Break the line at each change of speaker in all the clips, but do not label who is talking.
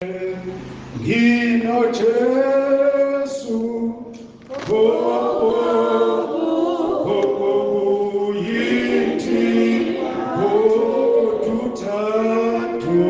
Ngino Jesu, yithi, tuthathu, tuthathu,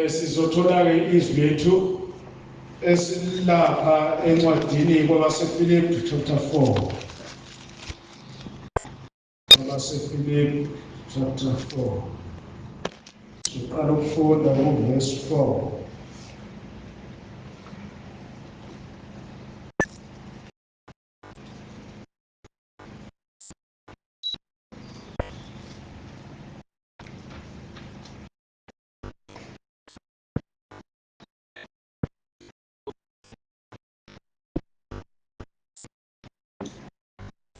sizothola-ke izwi lethu esilapha encwadini kwabaseFilipi chapter 4. kwabaseFilipi chapter 4. Siqala ukufunda kuverse 4.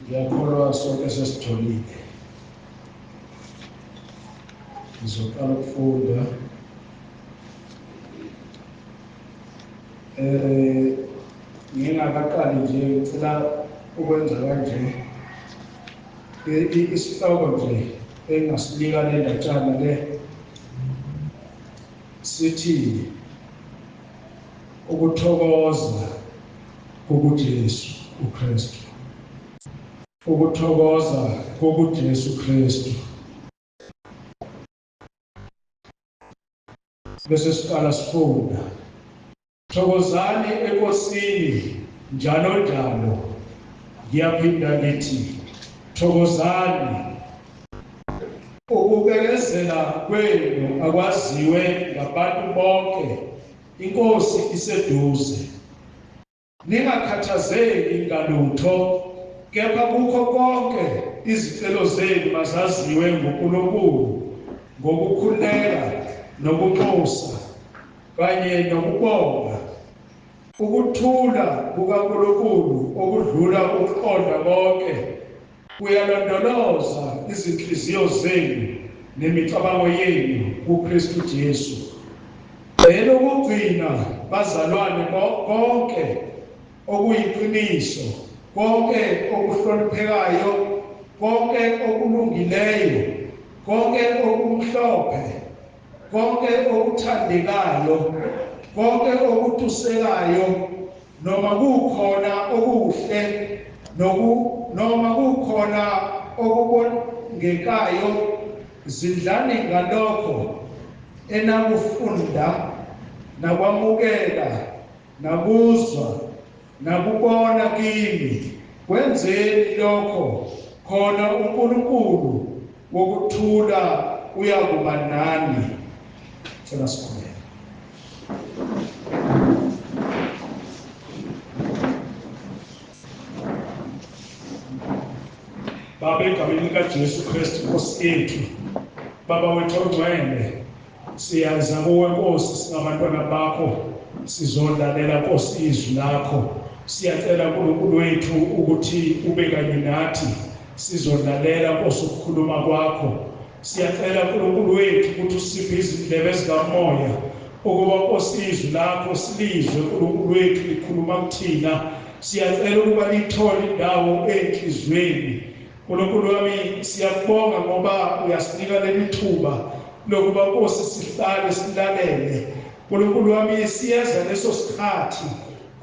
ngiyakholwa sonke sesitholile. Ngizoqala ukufunda ngingakaqali nje ngicela ukwenza kanje isihloko nje engasinika le ndatshana le sithi ukuthokoza kokuJesu uKristu. Ukuthokoza kokuJesu Kristu. Bese siqala sifunda. Thokozani enkosini njalo njalo. Ngiyaphinda ngithi thokozani. Ukubekezela kwenu akwaziwe ngabantu bonke. Inkosi iseduze. Ningakhathazeki ngalutho, kepha kukho konke izicelo zenu mazaziwe nguNkulunkulu ngokukhuleka nokunxusa kanye nokubonga. Ukuthula kukaNkulunkulu okudlula ukuqonda konke kuyalondoloza izinhliziyo zenu nemicabango yenu kuKristu Jesu. Elokugcina bazalwane konke okuyiqiniso, konke okuhloniphekayo, konke okulungileyo, konke okumhlophe, konke okuthandekayo, konke okutusekayo, noma kukhona okuhle noma kukhona okubongekayo, zidlani ngalokho enakufunda nakwamukela nakuzwa nakubona kimi. Kwenzeni lokho, khona uNkulunkulu wokuthula uyakuba nani. Cela sikhuleke. Baba, egameni likaJesu Kristu Nkosi yethu, Baba wethu ongcwele, siyaza kuwe Nkosi singabantwana bakho, sizodlalela Nkosi izwi lakho. Siyacela uNkulunkulu wethu ukuthi ube kanye nathi, sizodlalela Nkosi ukukhuluma kwakho. Siyacela uNkulunkulu wethu ukuthi usiphe izindlebe zikamoya ukuba Nkosi izwi lakho silizwe uNkulunkulu wethu likhuluma kuthina. Siyacela ukuba lithole indawo enhlizweni. uNkulunkulu wami, siyakubonga ngoba uyasinika leli thuba lokuba Nkosi sihlale silalele. uNkulunkulu wami, siyeza leso sikhathi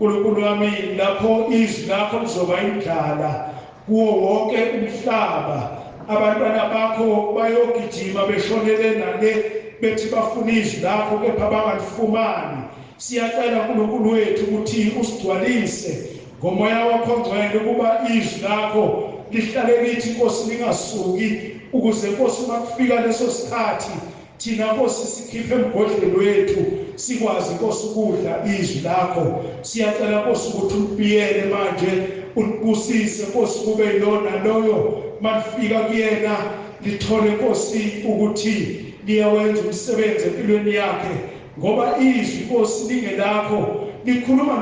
uNkulunkulu wami lapho izwi lakho lizoba indlala kuwo wonke umhlaba. Abantwana bakho bayogijima beshonele nale bethi bafuna izwi lakho kepha bangalifumani. Siyacela uNkulunkulu wethu ukuthi usigcwalise ngomoya wakho ongcwele ukuba izwi lakho lihlale kithi Nkosi, lingasuki, ukuze Nkosi makufika leso sikhathi thina Nkosi sikhiphe emgodleni wethu sikwazi Nkosi ukudla izwi lakho. Siyacela Nkosi ukuthi ulibiyele manje, ulibusise Nkosi, kube yilona loyo malifika kuyena lithole Nkosi ukuthi liyawenza umsebenzi empilweni yakhe, ngoba izwi Nkosi lingelakho likhuluma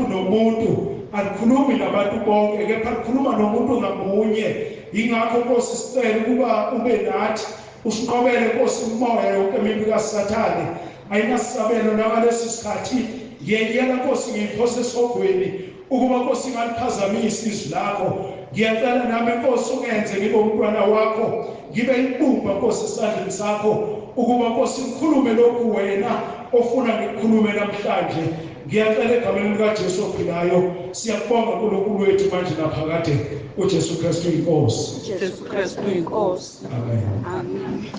nomuntu, alikhulumi nabantu bonke, kepha likhuluma nomuntu ngamunye. Yingakho Nkosi sicela ukuba ube nathi, usinqobele Nkosi umoya yonke imibi kaSathane. Ayinasabelo nakalesi sikhathi ngiyekela Nkosi, ngiyiphose esogweni ukuba Nkosi ngaliphazamisa izwi lakho. Ngiyacela nami Nkosi ungenze ngibe umntwana wakho, ngibe ibumba Nkosi esandleni sakho, ukuba Nkosi ngikhulume lokhu wena ofuna ngikukhulume namhlanje. Ngiyacela egameni likaJesu ophilayo, siyakubonga uNkulunkulu wethu manje naphakade, uJesu Kristu inkosi.
Jesu Kristu inkosi.
Amen.
Amen.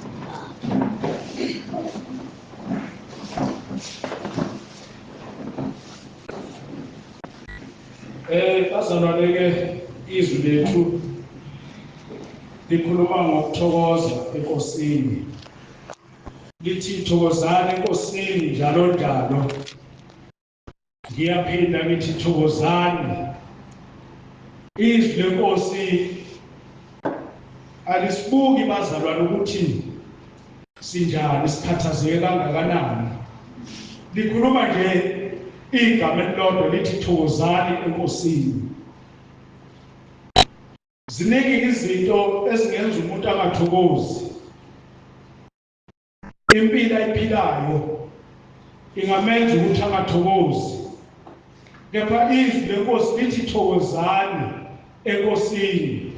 Bazalwane-ke, izwi lethu likhuluma ngokuthokoza enkosini. Lithi thokozani enkosini njalo njalo. Ngiyaphinda ngithi thokozani. Izwi lenkosi alisibuki bazalwane ukuthi sinjani, sikhathazeke kangakanani. Likhuluma nje igama elilodwa lithi thokozani enkosini. Ziningi izinto ezingenza umuntu angathokozi. Impilo ayiphilayo ingamenza ukuthi angathokozi. Kepha izwi lenkosi lithi thokozani enkosini.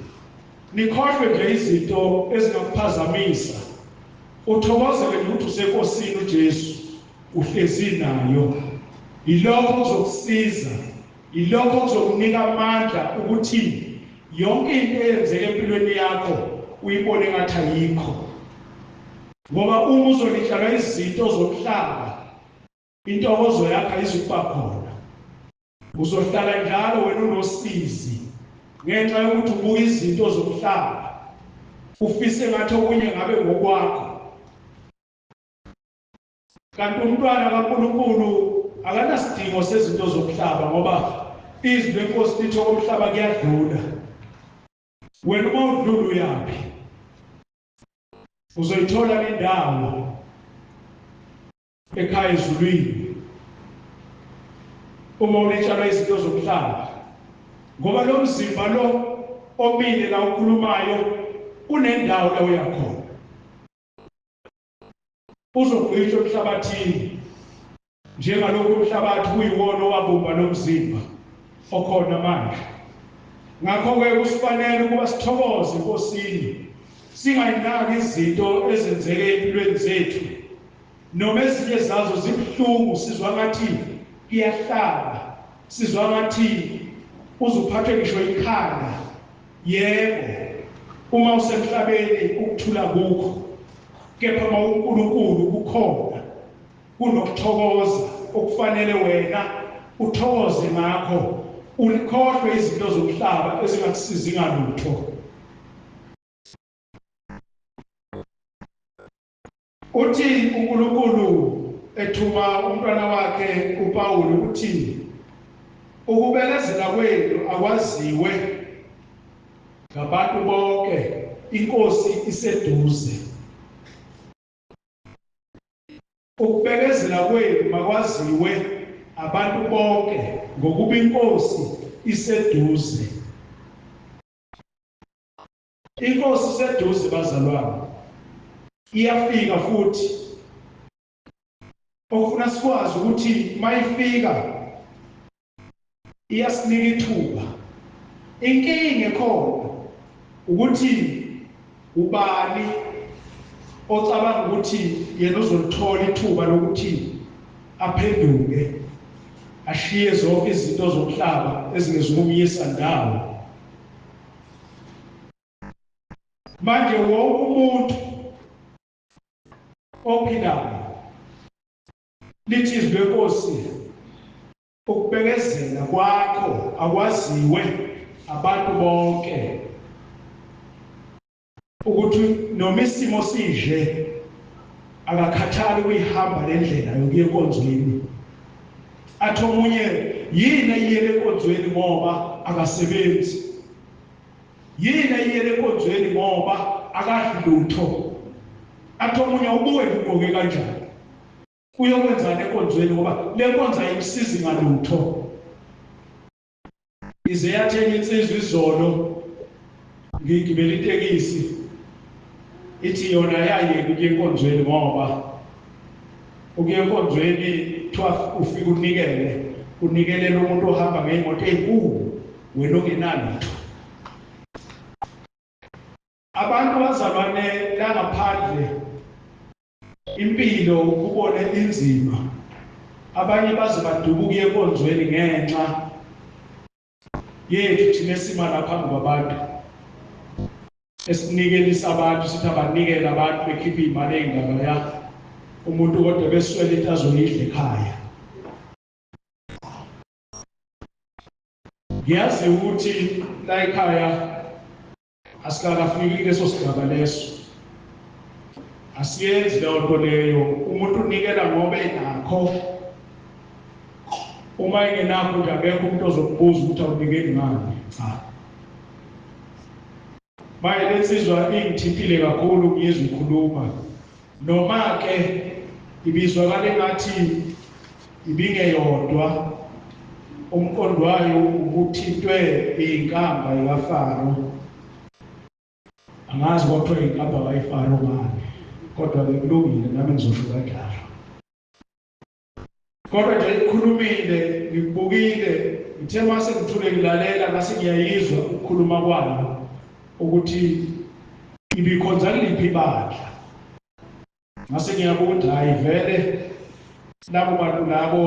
Nikhohlwe nje izinto ezingakuphazamisa. Uthokozele ukuthi usenkosini uJesu, uhlezi nayo. Yilokho kuzokusiza, yilokho kuzokunika amandla ukuthi yonke into eyenzeke empilweni yakho uyibone ngathi ayikho. Ngoba uma uzolihlala izinto zomhlaba, intokozo yakho ayizukuba khona. Uzohlala njalo wena unosizi ngenxa yokuthi ubuka izinto zomhlaba, ufise ngathi okunye ngabe ngokwakho. Kanti umntwana kaNkulunkulu akanasidingo sezinto zomhlaba, ngoba izwi lenkosi lithi okomhlaba kuyadlula. Wena uma udlula uyaphi? Uzoyithola indawo ekhaya ezulwini uma ulitshalwa izinto zomhlaba. Ngoba lo mzimba lo omile la ukhulumayo unendawo la uyakhona. Uzogqitshwa emhlabathini njengalokhu umhlabathi kuyiwona owabumba lo mzimba okhona manje. Ngakho-ke kusifanele ukuba sithokoze enkosini, singayinaki izinto ezenzeke empilweni zethu. Noma ezinye zazo zibuhlungu, sizwa ngathi iyahlaba, sizwa ngathi uzuphathwe ngisho ikhanda. Yebo, uma usemhlabeni ukuthula kukho, kepha uma uNkulunkulu kukhona, kunokuthokoza okufanele wena uthokoze ngakho. Ulikhohlwe izinto zomhlaba ezingakusizi ngalutho. Uthi uNkulunkulu ethuma umntwana wakhe uPawuli ukuthi ukubekezela kwenu akwaziwe ngabantu bonke, inkosi iseduze. Ukubekezela kwenu makwaziwe abantu bonke ngokuba inkosi iseduze. Inkosi iseduze bazalwane, iyafika futhi. Okufuna sikwazi ukuthi mayifika iyasinika ithuba. Inkinga ekhona ukuthi ubani ocabanga ukuthi yena uzolithola ithuba lokuthi aphenduke, ashiye zonke izinto zomhlaba ezingezumuyisa ndawo. Manje wonke umuntu ophilayo, lithi izwi lenkosi, ukubekezela kwakho akwaziwe abantu bonke, ukuthi noma isimo sije akakhathali ukuyihamba le ndlela yokuya enkonzweni. Athi omunye yini ayiyele enkonzweni ngoba akasebenzi, yini ayiyele enkonzweni ngoba akadli lutho. Athi omunye ubuye ugqoke kanjani, uyokwenzani enkonzweni ngoba le nkonzo ayimsizi ngalutho. Ize yathena insizwa izolo ngigibela itekisi, ithi yona yayeke ukuya enkonzweni ngoba ukuya enkonzweni kuthiwa ufika unikelela umuntu ohamba ngey'moto ey'nkulu, wena ongenalutho. Abantu bazalwane la ngaphandle impilo kubone inzima. Abanye baze badubuka ukuya enkonzweni ngenxa yethu thina esima lapha ngabantu, esinikelisa abantu, sithi abanikele abantu bekhipha imali engaka umuntu kodwa beswele into azoyidla ekhaya. Ngiyazi ukuthi la ekhaya asikakafiki leso sigaba leso. Asiyenzi leyo nto leyo. Umuntu unikela ngoba enakho. Uma engenakho nje akekho umuntu ozokubuza ukuthi awunikeli ngani. Cha. Manje lensizwa ingithintile kakhulu ngizwe ikhuluma. Noma ke ibizwakala ngathi ibingeyodwa, umqondo wayo ukuthintwe inkamba kaFaro. angazi kwathiwa inkabha kayifaro ngani, kodwa bekulungile nami ngizosho kanjalo. Kodwa nje ikhulumile, ngikubukile, ngithe mase ngithule ngilalela ngase ngiyayizwa ukukhuluma kwayo ukuthi ibikhonza kuliphi ibandla. Ngase ngiyabuka ukuthi hayi vele labo bantu labo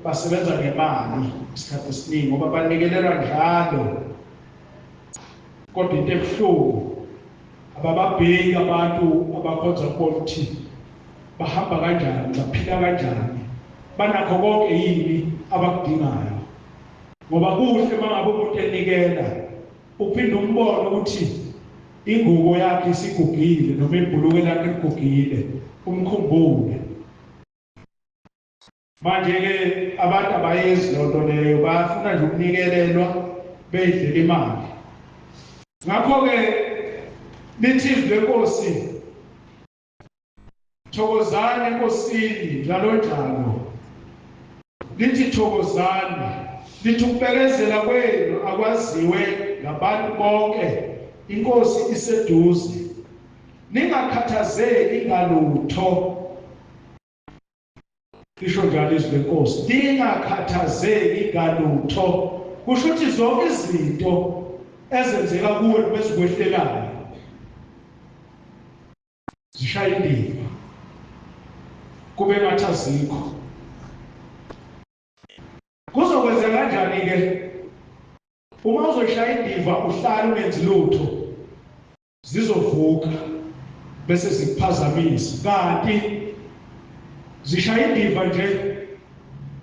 basebenza ngemali isikhathi esiningi ngoba banikelelwa njalo. Kodwa into ebuhlungu abababheki abantu abakhonza kubona ukuthi bahamba kanjani, baphila kanjani, banakho konke yini abakudingayo. Ngoba kuhle mangabe umuntu enikela uphinde umbone ukuthi ingubo yakhe isigugile noma ibhuluke lakhe ligugile, umkhumbule. Manje-ke abantu abayenzi lonto leyo, bayafuna nje ukunikelelwa beyidlela imali. Ngakho-ke lithi izwi lenkosi, thokozani enkosini njalo njalo. Lithi thokozani, lithi ukubekezela kwenu akwaziwe ngabantu bonke, inkosi iseduze. Ningakhathazeki ngalutho. Lisho njalo izwi lenkosi, ningakhathazeki ngalutho. Kusho ukuthi zonke izinto ezenzeka kuwe bezikwehlelayo zishaya indiva, kube ngathi azikho. Kuzokwenzeka kanjani-ke uma uzoshaya indiva uhlale ungenzi lutho? Zizovuka bese zikuphazamisa, kanti zishaya indiva nje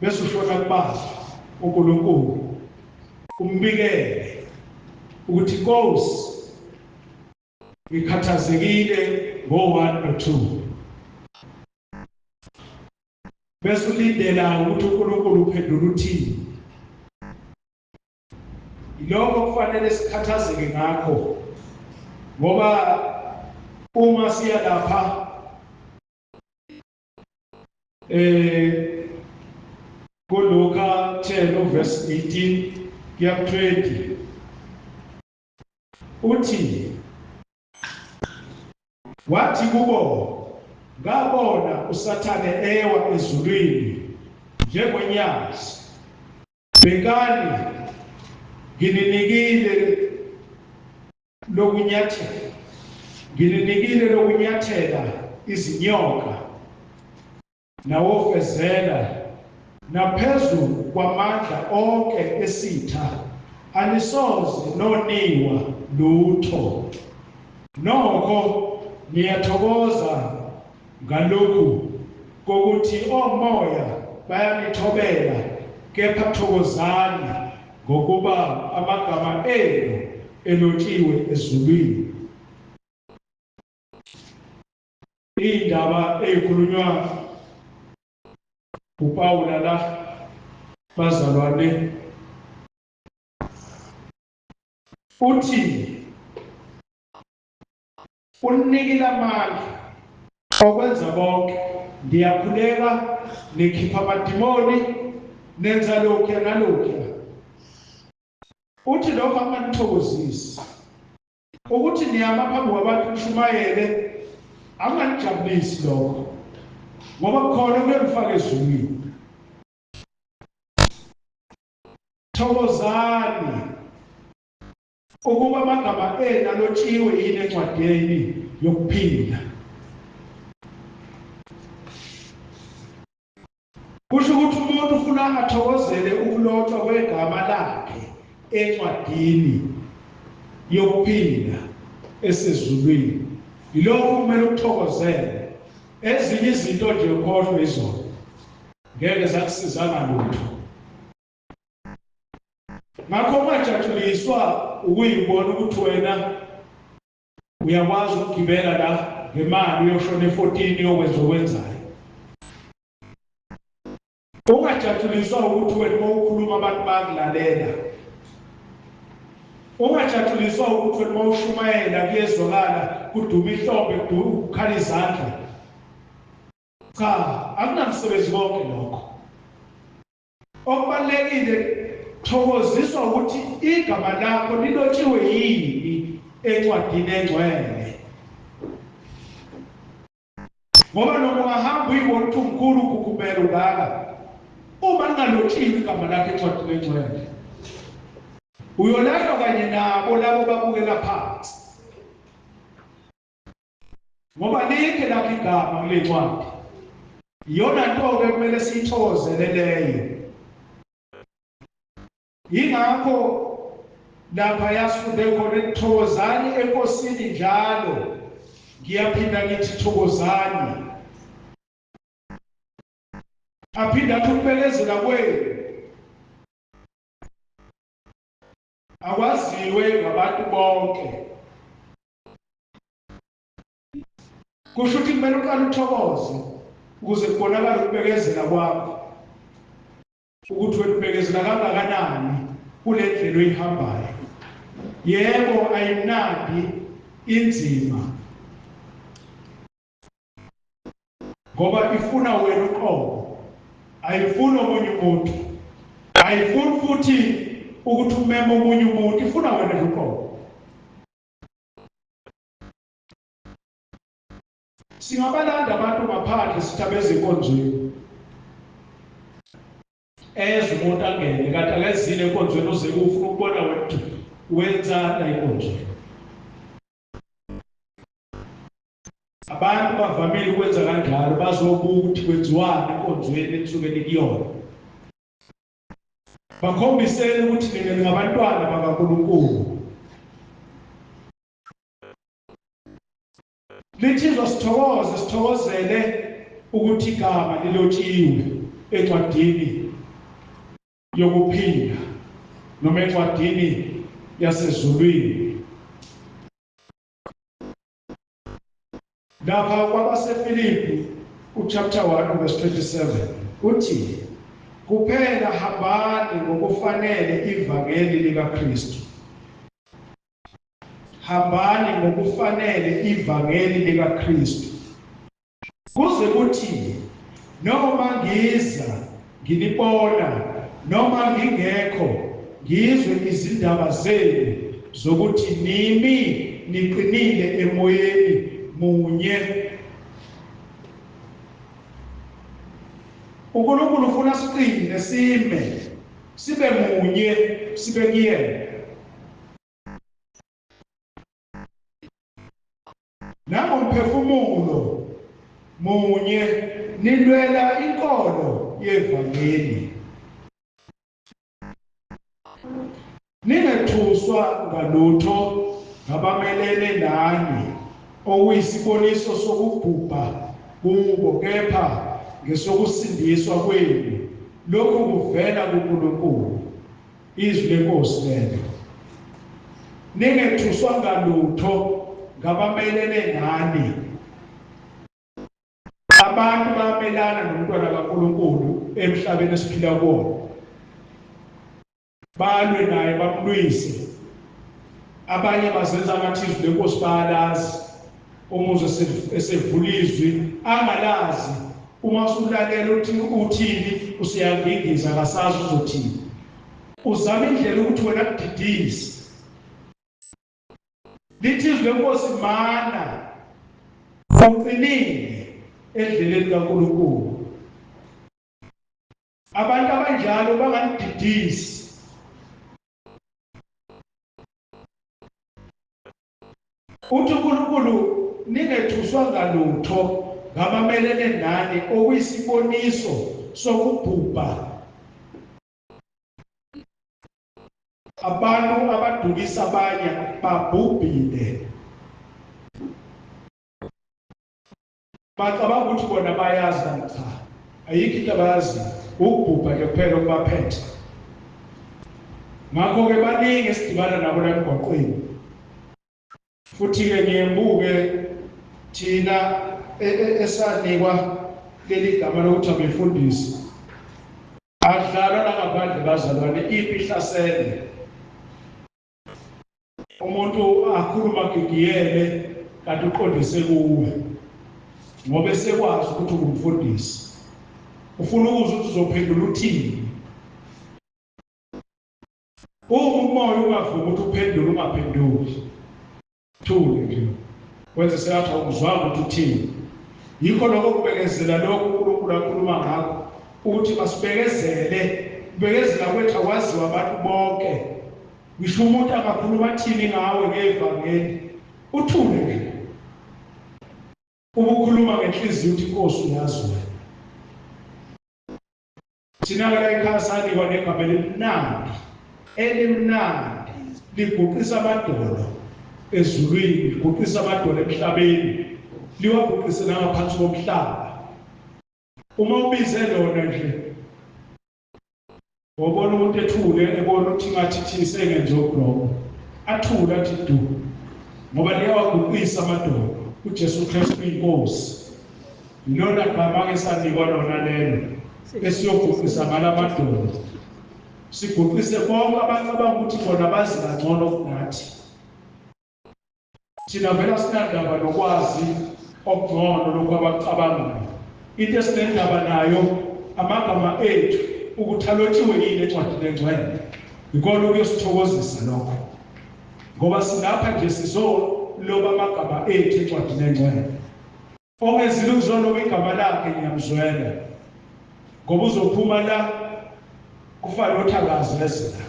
bese ushona kubaza uNkulunkulu umbikele ukuthi Nkosi ngikhathazekile ngo-1 no-2, bese ulindela ukuthi uNkulunkulu uphendule uthini. Ilokho kufanele sikhathazeke ngakho, ngoba uma siya lapha kuLuka 10 verse 18 kuya 20 uthi, wathi kubo, ngabona uSathane ewa ezulwini njengonyasi. Bhekani, ngininikile lokunyathela izinyoka nawofezela, naphezu kwamandla onke esitha, anisoze noniwa lutho. Nokho ngiyathokoza ngalokhu kokuthi omoya bayanithobela, kepha thokozani ngokuba amagama enu elotshiwe ezulwini. Indaba ekhulunywa uPawula la, bazalwane, uthi unikile amandla okwenza bonke. Ndiyakhuleka, nikhipha amadimoni, nenza lokhu nalokhu. Uthi lokho akanithokozisi, ukuthi niyama phambi kwabantu nishumayele, anganijabulisi lokho, ngoba kukhona okuyemfaka ezulwini. Thokozani ukuba amagama enu alotshiwe yini encwadini yokuphila. Kusho ukuthi umuntu ufuna athokozele ukulotshwa kwegama lakhe encwadini yokuphila esezulwini. Yilokho kumele ukuthokozele. Ezinye izinto nje ukhohlwe izona ngeke zakusizanga lutho. Ngakho ungajatshuliswa ukuyibona ukuthi wena uyakwazi ukugibela la ngemali uyoshona e14 yokwenza okwenzayo. Ungajatshuliswa ukuthi wena uma ukhuluma abantu bakulalela. Ungajatshuliswa ukuthi wena uma ushumayela kuyezwakala, kuduma ihlombe, ukukhala izandla. Cha, akunamsebenzi konke lokho. Okubalulekile, thokoziswa ukuthi igama lakho lilotshiwe yini encwadini engcwele. Ngoba noma ungahamba uyibona ukuthi umkhulu ukukhuphela ungaka, uma lingalotshiwe igama lakhe encwadini engcwele, uyolahlwa kanye nabo labo babukela phansi. Ngoba likhe lakhe igama kule ncwadi. Iyona nto-ke kumele siyithokozele leyo. Yingakho lapha yasifunde khona ekuthokozani enkosini njalo. Ngiyaphinda ngithi thokozani. Aphinda athi ukubekezela kwenu akwaziwe ngabantu bonke. Kusho ukuthi kumele uqale uthokoze ukuze kubonakale ukubekezela kwakho, ukuthi wena ubekezela kangakanani kule ndlela oyihambayo. Yebo, ayimnandi, inzima, ngoba ifuna wena uqobo, ayifuni omunye umuntu, ayifuni futhi ukuthi umeme omunye umuntu, ifuna wena uqobo. Singabalanda abantu ngaphandle sithabeze enkonzweni. Eze umuntu angene kanti akezile enkonzweni uze ufuna ukubona wena wenzani enkonzweni. Abantu bavamile ukwenza kanjalo, bazobuka ukuthi kwenziwani enkonzweni ensukwini kuyona. Bakhombisele ukuthi nina ngabantwana bakaNkulunkulu. Lithizwa sithokoze, sithokozele ukuthi igama lilotshiwe encwadini yokuphinda noma encwadini yasezulwini. Lapha kwabaseFilipi chapter 1 verse 27 uthi kuphela hambani ngokufanele ivangeli likaKristu. Hambani ngokufanele ivangeli likaKristu. Kuze kuthi noma ngiza nginibona noma ngingekho ngizwe izindaba zenu zokuthi nimi niqinile emoyeni munye. uNkulunkulu ufuna siqine, sime, sibe munye, sibe kuyena. Nangomphefumulo munye nilwela inkolo yevangeli. Ningethuswa ngalutho ngabamelene nani okuyisiboniso sokubhubha kubo, kepha ngesokusindiswa kwenu. Lokhu kuvela kuNkulunkulu. Izwi lenkosi lelo. Ningethuswa ngalutho ngabamelene nani. Abantu bamelana nomntwana kaNkulunkulu emhlabeni esiphila kuwo, balwe naye bamlwise. Abanye bazenza ngathi izwi lenkosi bayalazi, umuze esevula izwi angalazi. Uma usulalela uthini usiyangingiza akasazi uzothini. Uzama indlela ukuthi wena kudidise. Lithi izwi lenkosi mana uqinile endleleni kaNkulunkulu. Abantu abanjalo banganididisi. Uthi uNkulunkulu ningethuswa ngalutho ngabamelene nani okuyisiboniso sokubhubha. Abantu abadukisa abanye babhubhile. Bacabanga ukuthi bona bayazi kanti cha. Ayikho into abayazi, ukubhubha nje kuphela okubaphethe. Ngakho-ke baningi esidibana nabo la emgwaqweni. Futhi-ke ngiyembuke thina esanikwa leli gama lokuthi abefundisi. Adlalwa nangaphandle bazalwane, ipi ihlasele. Umuntu akhuluma gigiyele kanti uqondise kuwe, ngoba esekwazi ukuthi ungumfundisi. Ufuna ukuzwa ukuthi uzophendula uthini. Uma umoya ungavumi ukuthi uphendule ungaphenduli. thule nje wenze sengathi awuzwanga ukuthi uthini. Yikho lokho kubekezela lokho uNkulunkulu akhuluma ngakho ukuthi masibekezele. Bekezela kwethu akwaziwa abantu bonke. Ngisho umuntu angakhuluma athini ngawe ngevangeli uthule nje. Ukukhuluma ngenhliziyo ukuthi Inkosi uyazi wena. Thina la ekhaya sanikwa negama elimnandi liguqisa amadolo ezulwini, liguqisa amadolo emhlabeni, liwaguqise nangaphansi komhlaba. Uma ubize lona nje wabona umuntu ethule ebona ukuthi ngathi thini sengenze okulobo, athule athi du, ngoba liyawaguqisa amadolo. uJesu Kristu Inkosi yilona gama esanikwa lona lelo esiyoguqisa ngalamadolo. Siguqise bonke abacabanga ukuthi bona bazi kangcono kunathi. Thina vela sinandaba nokwazi okungcono lokho abacabangayo. Into esinendaba nayo amagama ethu ukuthi alotshiwe yini encwadini engcwele. Yikona ukuyosithokozisa lokho, ngoba sinapha nje sizoloba amagama ethu encwadini engcwele. Ongezile ukuzoloba igama lakhe ngiyamzwela, ngoba uzophuma la kufana nothakazi lezila.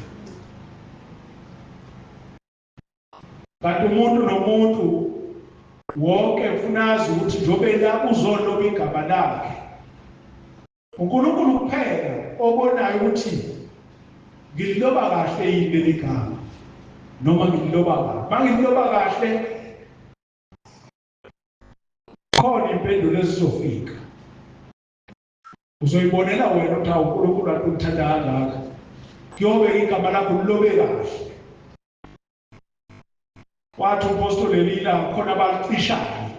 Kanti umuntu nomuntu wonke ufuna azi ukuthi njobe la uzoloba igama lakhe. uNkulunkulu kuphela obonayo ukuthi ngililoba kahle yini leli gama noma ngililoba kahle. Mangililoba kahle khona impendulo ezizofika. Uzoyibonela wena ukuthi uNkulunkulu akuthanda kangaka. Kuyobe igama lakho lilobe kahle. Wathi umpostoli Elila khona abacishayo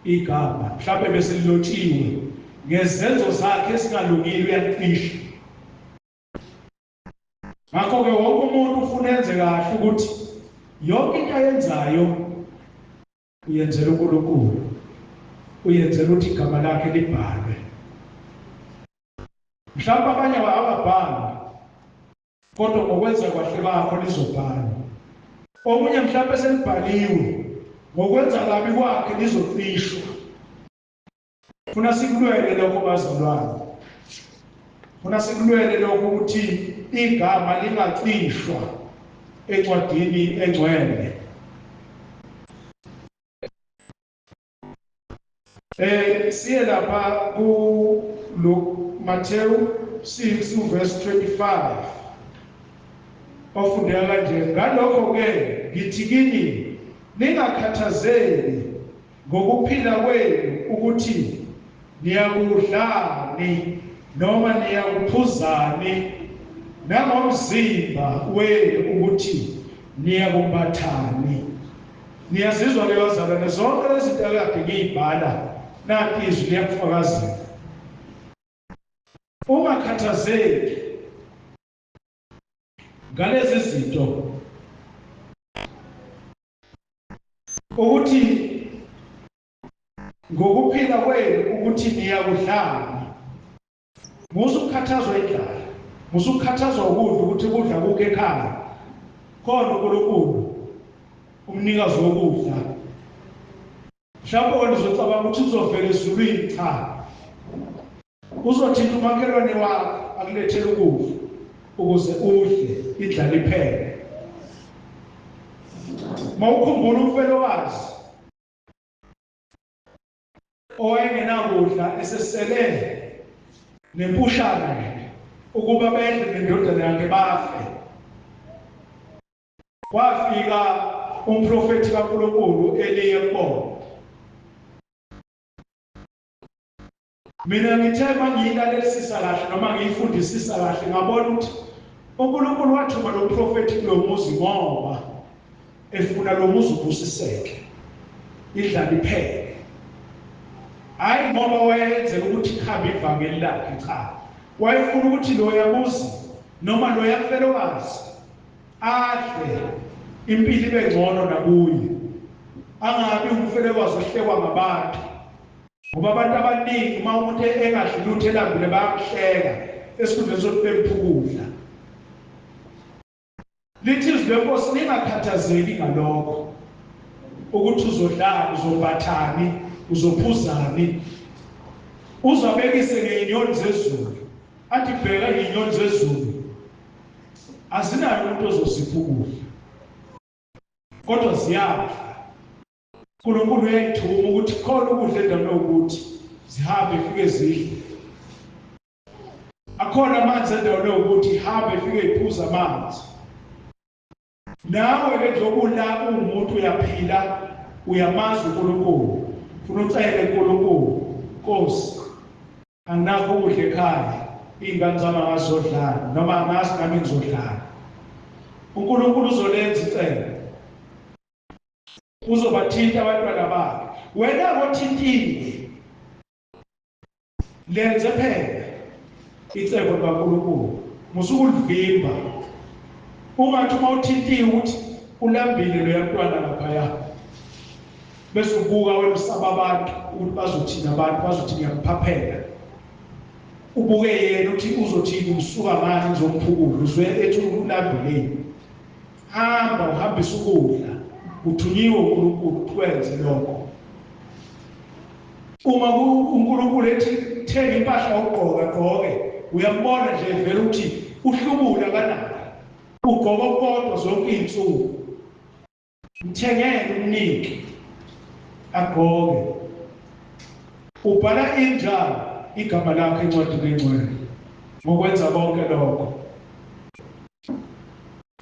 igama, mhlawumbe bese lilotshiwe ngezenzo zakhe ezingalungile uyacisha. Ngakho-ke wonke umuntu ufuna enze kahle ukuthi yonke into ayenzayo uyenzela uNkulunkulu, uyenzela ukuthi igama lakhe libhalwe. Mhlawumbe abanye ababhali kodwa ngokwenza kahle bakho lizobhalwa. Omunye mhlawumbe selibhaliwe ngokwenza kabi kwakhe lizocishwa. Funa sikulwele lokho bazalwane. Funa sikulwele lokho ukuthi igama lingacishwa encwadini engcwele. Siye lapha ku Matthew 6 verse 25. Ofundeka kanje, ngalokho-ke ngithi kini ningakhathazeki ngokuphila kwenu ukuthi niyakudlani noma niyakuphuzani, nangomzimba wenu ukuthi niyakumbathani. Niyazizwa ke bazalwane zonke lezi zinto akade ngiyibhala nanti izwi liyakufakazela. Ungakhathazeki ngalezi zinto ukuthi ngokuphila kwenu ukuthi niyakudlani. Musukhathazwa indlala, musukhathazwa ukudla ukuthi kudla kukho ekhaya. Khona uNkulunkulu umnikazi wokudla. Mhlawumbe wena uzocabanga ukuthi uzovela ezulwini, cha. Uzothinta umakhelwane wakho akulethele ukudla ukuze udle indlala iphele. Mawukhumbula umfelokazi owayengenakudla esesele nempushana ukuba bedle nendodana yakhe bafe. Kwafika umprofethi kaNkulunkulu Eliya kubona. Mina ngithe mangiyilalelisisa kahle noma ngiyifundisisa kahle ngabona ukuthi uNkulunkulu wathuma lo profethi kulo muzi ngoba efuna lo muzi ubusiseke, indlala iphele. Hayi ngoba wayenzela ukuthi ikhambe ivangeli lakhe, cha. Wayefuna ukuthi lo yamuzi noma lo yafelokazi adle impilo ibe ngcono nakuye, angabi umfelokazi ohlekwa ngabantu. Ngoba abantu abaningi uma umuntu engadli lutho elambile bayamhleka esikhundleni sokuthi bemphukudla. Lithi izwi leNkosi ningakhathazeki ngalokho. ukuthi uzodlala, uzombathani, uzophuzani. Uzabekise ngey'nyoni zezulu, athi bheka iy'nyoni zezulu azinayo umuntu ozozipha ukudla, kodwa ziyadla. uNkulunkulu uyayithuma ukuthi khona ukudla endaweni yokuthi zihambe ifike zidle. Akhona amanzi endaweni yokuthi ihambe ifike iphuza amanzi. Nawe-ke njengoba la uwumuntu uyaphila, uyamazi uNkulunkulu, ufuna ucele uNkulunkulu, Nkosi, anginakho ukudla ekhaya, iy'ngane zami angazodlala, noma angazi nami ngizodlala. uNkulunkulu uzolenza icebo, uzobathinta abantwana bakhe. Wena othintile, lenze phela icebo likaNkulunkulu, musukulivimba. Ungathi uma uthintiwe ukuthi ulambile loya mntwana laphaya, bese ubuka wemsaba abantu ukuthi bazothina abantu, bazothi ngiyakuphaphela. Ubuke yena uthi uzothini, ngisuka ngani ngizomphukula, uzwe ethi ulambile. Hamba uhambise ukudla, uthunyiwe uNkulunkulu ukwenze lokho. Uma uNkulunkulu ethi thenga impahla yokugqoka gqoke, uyambona nje vele ukuthi uhlubula kanani, ugqoka okukodwa zonke iy'nsuku. Mthengele umnike agqoke. Ubhala injalo igama lakho encwadini engcwele ngokwenza konke lokho.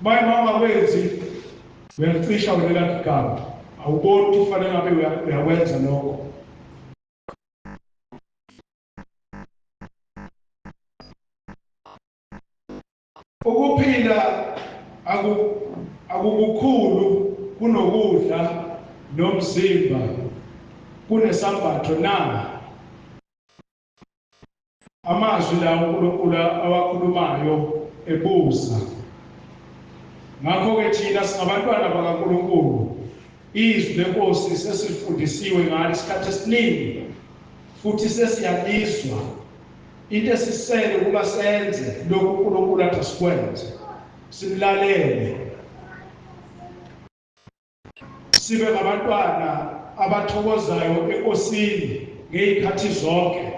Uma ungakwenzi uyacisha ulela igama, awuboni ukuthi kufanele ngabe uyakwenza lokho. Ukuphila akukukhulu kunokudla nomzimba kunesambatho na. Amazwi lawo uNkulunkulu awakhulumayo ebuza. Ngakho-ke thina singabantwana bakaNkulunkulu, izwi leNkosi sesilifundisiwe ngalo isikhathi esiningi, futhi sesiyabizwa into esisele ukuba senze lokhu uNkulunkulu athi sikwenze. Simlalele, sibe ngabantwana abathokozayo eNkosini ngey'khathi zonke.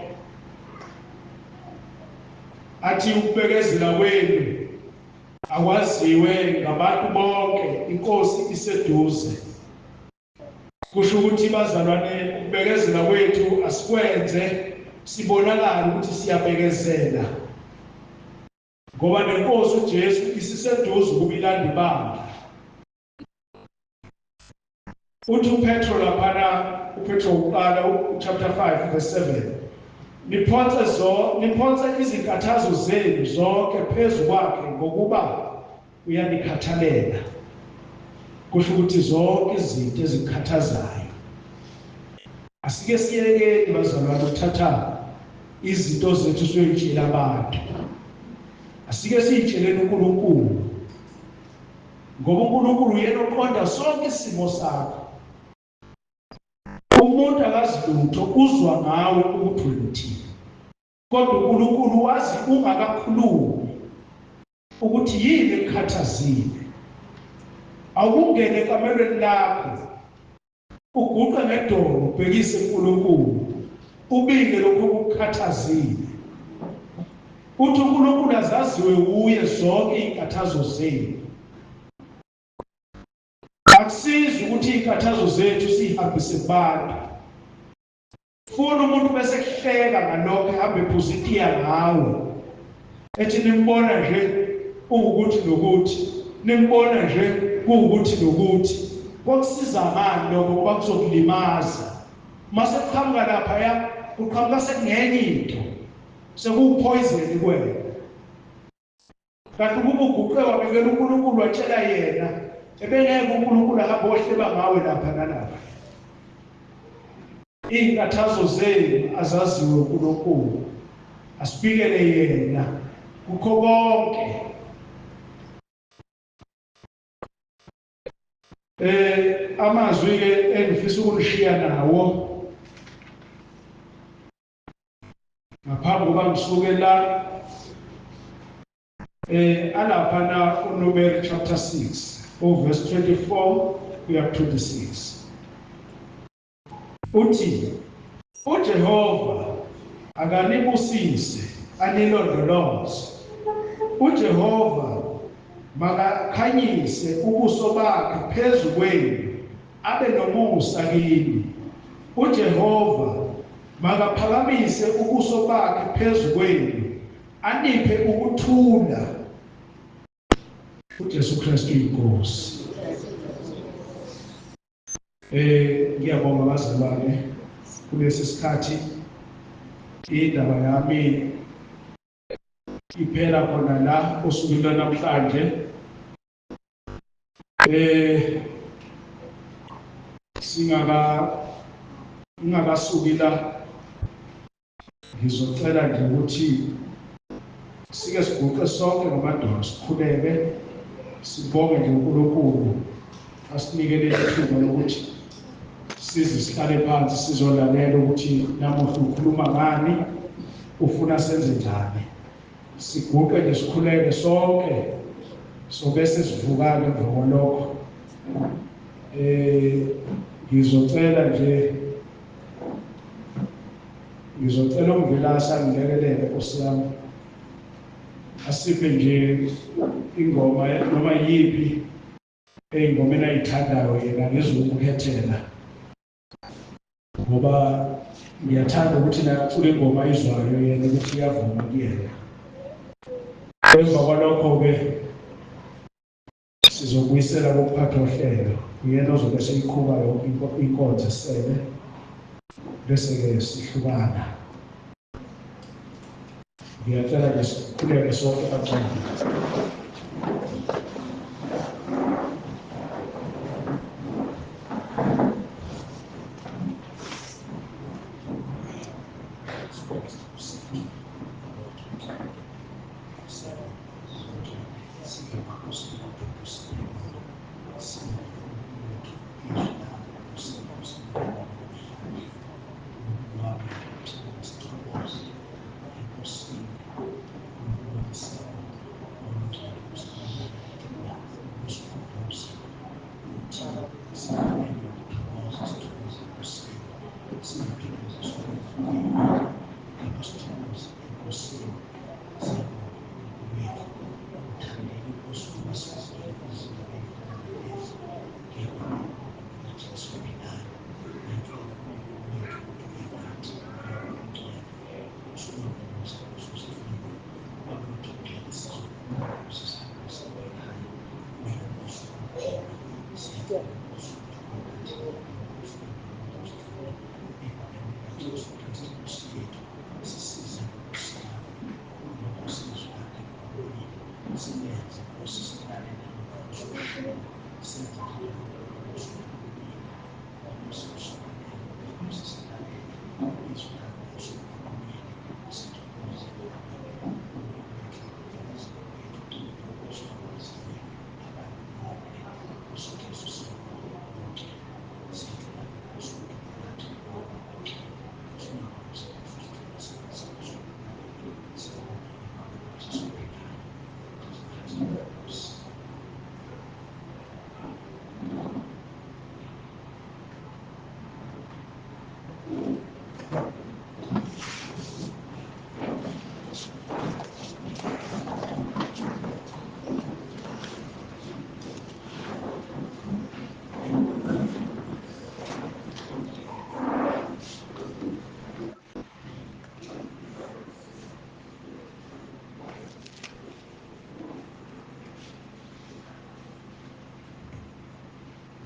Athi ukubekezela kwenu akwaziwe ngabantu bonke, iNkosi iseduze. Kusho ukuthi bazalwane, ukubekezela kwethu asikwenze sibonakala ukuthi siyabekezela, ngoba neNkosi uJesu isiseduze ukuba ilande ibandla. Uthi uPetro laphana, uPetro uqala chapter 5 verse 7, niphonse izinkathazo zenu zonke phezu kwakhe ngokuba uyanikhathalela. Kusho ukuthi zonke izinto ezikhathazayo. Asike siyekeni bazalwane ukuthatha izinto zethu siyoyitshela abantu. Asike siyitsheleni uNkulunkulu, ngoba uNkulunkulu uyena oqonda sonke isimo sakho. Umuntu akazi lutho, uzwa ngawe ukuthi uthini, kodwa uNkulunkulu wazi ungakakhulumi ukuthi yini ekukhathazile. Awungene ekamerweni lakho, uguqe ngedolo, ubhekise uNkulunkulu, ubike lokhu okukhathazile. Uthi uNkulunkulu azaziwe uye zonke iy'nkathazo zenu. Akusizi ukuthi iy'nkathazo zethu siy'hambise kubantu. Funa umuntu bese kuhleka ngalokho, ehambe ephuza itiya ngawe, ethi nimbona nje ukuthi nokuthi, nimbona nje kuwukuthi nokuthi. Kokusiza ngani lokho, ngoba kuzokulimaza. Mase kuqhamuka laphaya, kuqhamuka sekungenye into, sekuwuphoyizeni kuwena. Kanti ukuba uguqe wabekela uNkulunkulu watshela yena, ebengeke uNkulunkulu ahambe ohleba ngawe lapha nalapha. Iy'nkathazo zenu azaziwe uNkulunkulu, asibikele yena kukho konke. Amazwi-ke engifisa ukulishiya nawo ngaphambi kokuba ngisuke la, alaphana uNumeri chapter 6 verse 24 kuya 26. uthi uJehova akanibusise anilondoloze. uJehova makakhanyise ubuso bakhe phezu kwenu abe nomusa kini. uJehova makaphakamise ubuso bakhe phezu kwenu aniphe ukuthula. uJesu Kristu inkosi. Ngiyabonga bazalwane kulesi sikhathi indaba yami iphela khona la osukwini lwanamhlanje. Ngingakasuki la ngizocela nje ukuthi sike siguqe sonke ngamadolo sikhuleke sibonge nje uNkulunkulu asinikele ithuba lokuthi size sihlale phansi sizolalela ukuthi namuhla ukhuluma ngani, ufuna senze njani. Siguqe nje sikhuleke sonke sobese sivuka-ke emva kwalokho. Ngizocela umvilasi angilekelele Nkosi yami, asiphe nje ingoma noma yiphi ey'ngomeni ayithandayo yena ngizokukhethela, ngoba ngiyathanda ukuthi nacula ingoma ayizwayo yena ukuthi iyavuma kuyena. Emva kwalokho-ke sizobuyisela kokuphatha uhlelo, uyena ozobe seyiqhuba yonke inkonzo esele, bese-ke sihlukana. Ngiyacela nje sikhuleke sonke kancane.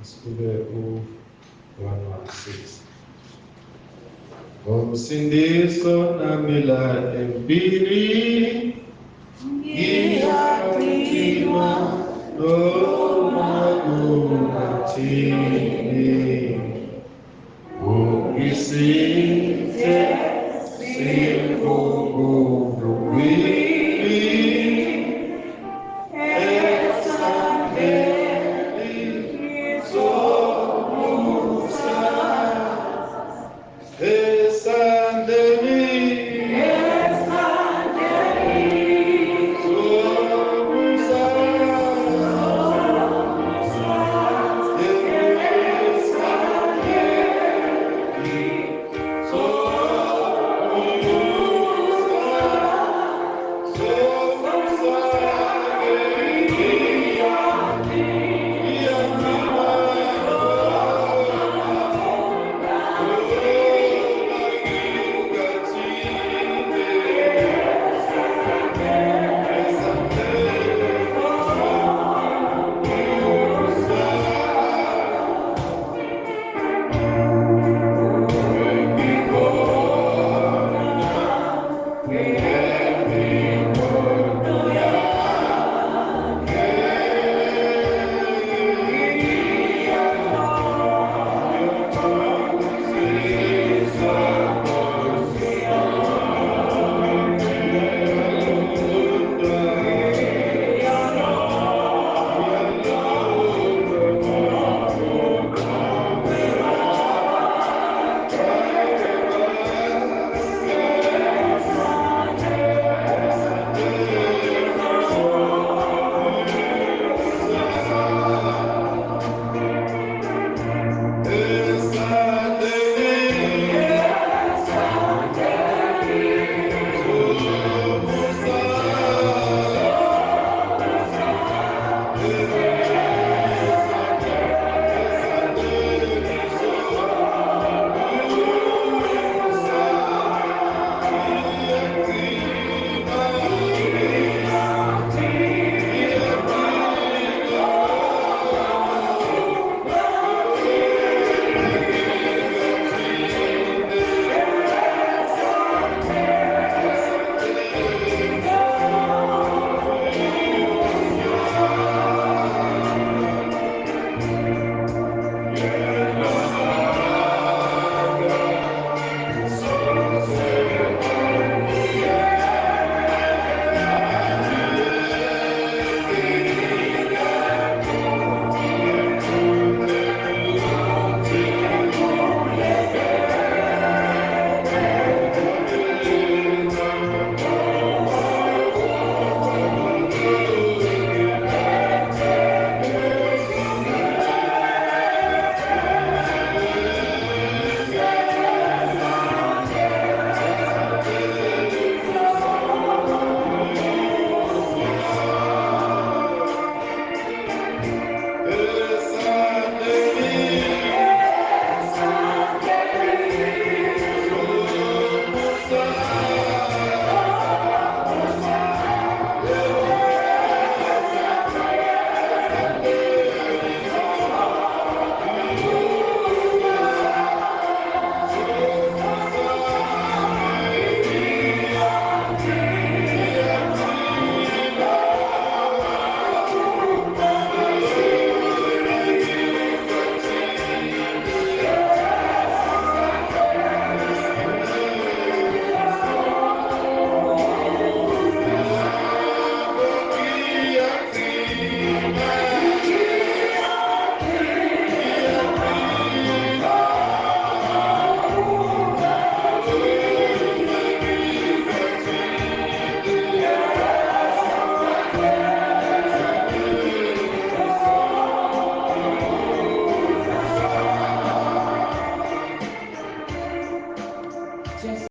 Sibeke u-116. Ngomsindiso namila empini, ngiyadinwa noma kungathini. Ungisithe singuvukile,